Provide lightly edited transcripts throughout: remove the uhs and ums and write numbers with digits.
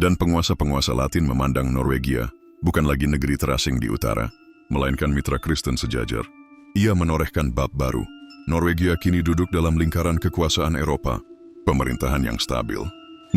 Dan penguasa-penguasa Latin memandang Norwegia bukan lagi negeri terasing di utara, melainkan mitra Kristen sejajar. Ia menorehkan bab baru. Norwegia kini duduk dalam lingkaran kekuasaan Eropa, pemerintahan yang stabil.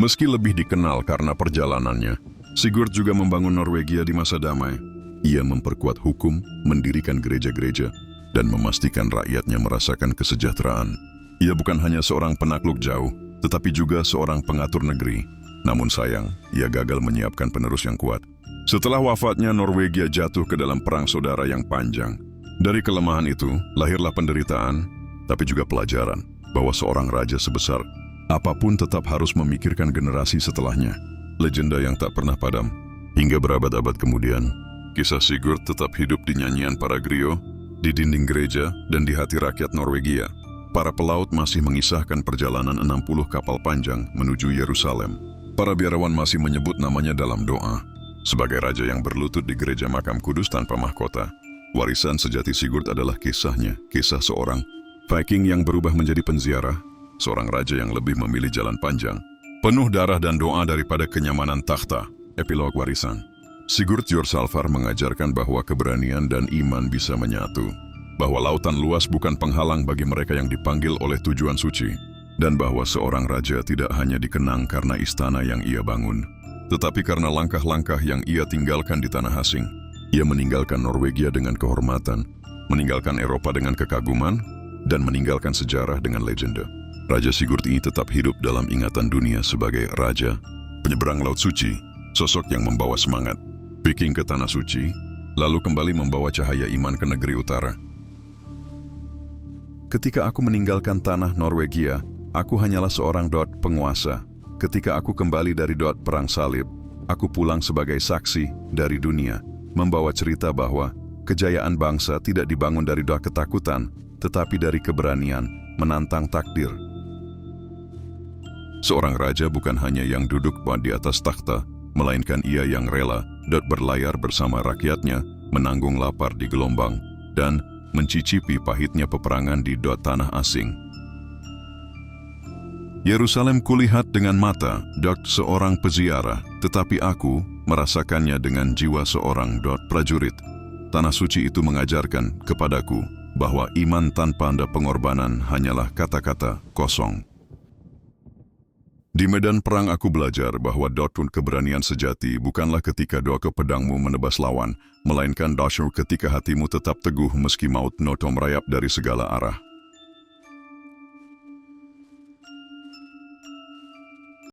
Meski lebih dikenal karena perjalanannya, Sigurd juga membangun Norwegia di masa damai. Ia memperkuat hukum, mendirikan gereja-gereja, dan memastikan rakyatnya merasakan kesejahteraan. Ia bukan hanya seorang penakluk jauh, tetapi juga seorang pengatur negeri. Namun sayang, ia gagal menyiapkan penerus yang kuat. Setelah wafatnya, Norwegia jatuh ke dalam perang saudara yang panjang. Dari kelemahan itu, lahirlah penderitaan, tapi juga pelajaran bahwa seorang raja sebesar apapun tetap harus memikirkan generasi setelahnya. Legenda yang tak pernah padam. Hingga berabad-abad kemudian, kisah Sigurd tetap hidup di nyanyian para griot, di dinding gereja, dan di hati rakyat Norwegia. Para pelaut masih mengisahkan perjalanan 60 kapal panjang menuju Yerusalem. Para biarawan masih menyebut namanya dalam doa. Sebagai raja yang berlutut di gereja makam kudus tanpa mahkota, warisan sejati Sigurd adalah kisahnya, kisah seorang Viking yang berubah menjadi penziarah, seorang raja yang lebih memilih jalan panjang, penuh darah dan doa daripada kenyamanan takhta. Epilog warisan. Sigurd Jorsalfar mengajarkan bahwa keberanian dan iman bisa menyatu, bahwa lautan luas bukan penghalang bagi mereka yang dipanggil oleh tujuan suci, dan bahwa seorang raja tidak hanya dikenang karena istana yang ia bangun, tetapi karena langkah-langkah yang ia tinggalkan di tanah asing. Ia meninggalkan Norwegia dengan kehormatan, meninggalkan Eropa dengan kekaguman, dan meninggalkan sejarah dengan legenda. Raja Sigurd ini tetap hidup dalam ingatan dunia sebagai raja, penyeberang laut suci, sosok yang membawa semangat, Viking ke tanah suci, lalu kembali membawa cahaya iman ke negeri utara. Ketika aku meninggalkan tanah Norwegia, aku hanyalah seorang penguasa. Ketika aku kembali dari perang salib, aku pulang sebagai saksi dari dunia, membawa cerita bahwa kejayaan bangsa tidak dibangun dari ketakutan, tetapi dari keberanian menantang takdir. Seorang raja bukan hanya yang duduk di atas takhta, melainkan ia yang rela berlayar bersama rakyatnya, menanggung lapar di gelombang, dan mencicipi pahitnya peperangan di tanah asing. Yerusalem kulihat dengan mata seorang peziarah, tetapi aku merasakannya dengan jiwa seorang prajurit. Tanah suci itu mengajarkan kepadaku bahwa iman tanpa pengorbanan hanyalah kata-kata kosong. Di medan perang aku belajar bahwa keberanian sejati bukanlah ketika pedangmu menebas lawan, melainkan ketika hatimu tetap teguh meski maut merayap dari segala arah.